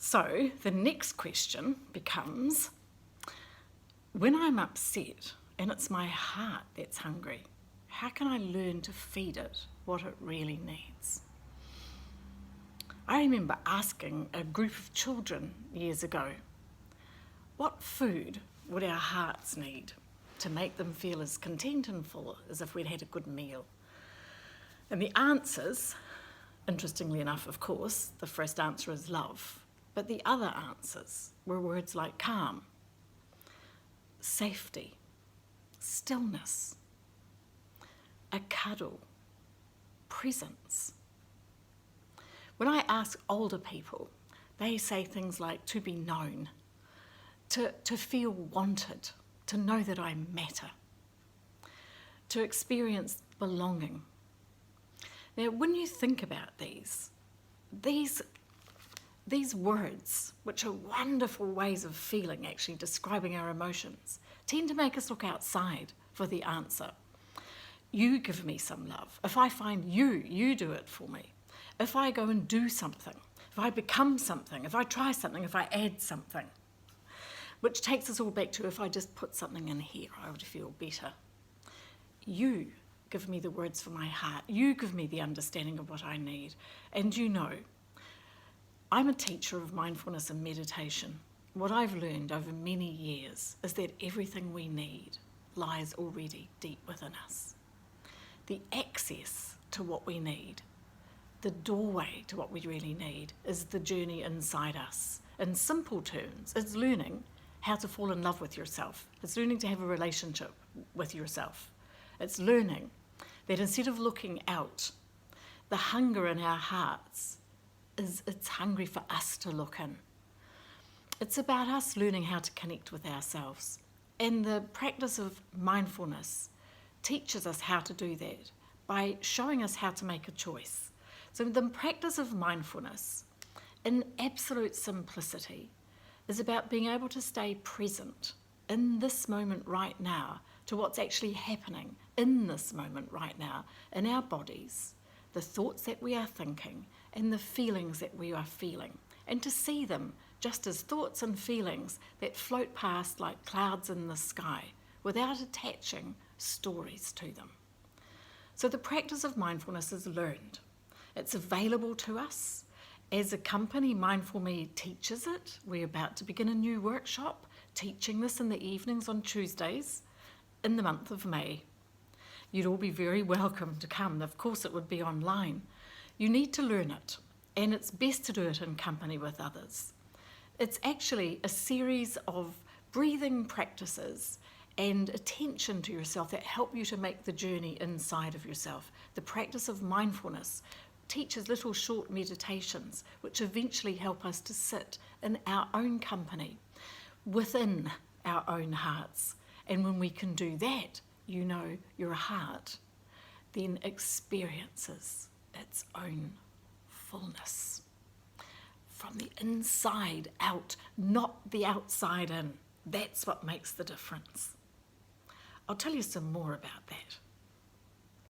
So the next question becomes, when I'm upset and it's my heart that's hungry, how can I learn to feed it what it really needs? I remember asking a group of children years ago, what food would our hearts need to make them feel as content and full as if we'd had a good meal? And the answers, interestingly enough, of course, the first answer is love, but the other answers were words like calm, safety, stillness, a cuddle, presence. When I ask older people, they say things like to be known, to feel wanted, to know that I matter, to experience belonging. Now, when you think about these words, which are wonderful ways of feeling, actually describing our emotions, tend to make us look outside for the answer. You give me some love. If I find you, you do it for me. If I go and do something, if I become something, if I try something, if I add something, which takes us all back to if I just put something in here, I would feel better. You give me the words for my heart. You give me the understanding of what I need. And you know, I'm a teacher of mindfulness and meditation. What I've learned over many years is that everything we need lies already deep within us. The access to what we need, the doorway to what we really need, is the journey inside us. In simple terms, it's learning how to fall in love with yourself. It's learning to have a relationship with yourself. It's learning that instead of looking out, the hunger in our hearts it's hungry for us to look in. It's about us learning how to connect with ourselves. And the practice of mindfulness teaches us how to do that by showing us how to make a choice. So the practice of mindfulness, in absolute simplicity, is about being able to stay present in this moment right now to what's actually happening in this moment right now in our bodies, the thoughts that we are thinking and the feelings that we are feeling, and to see them just as thoughts and feelings that float past like clouds in the sky without attaching stories to them. So the practice of mindfulness is learned. It's available to us. As a company, Mindful Me teaches it. We're about to begin a new workshop teaching this in the evenings on Tuesdays in the month of May. You'd all be very welcome to come. Of course, it would be online. You need to learn it, and it's best to do it in company with others. It's actually a series of breathing practices and attention to yourself that help you to make the journey inside of yourself. The practice of mindfulness teaches little short meditations which eventually help us to sit in our own company, within our own hearts. And when we can do that, you know your heart then experiences its own fullness. From the inside out, not the outside in. That's what makes the difference. I'll tell you some more about that.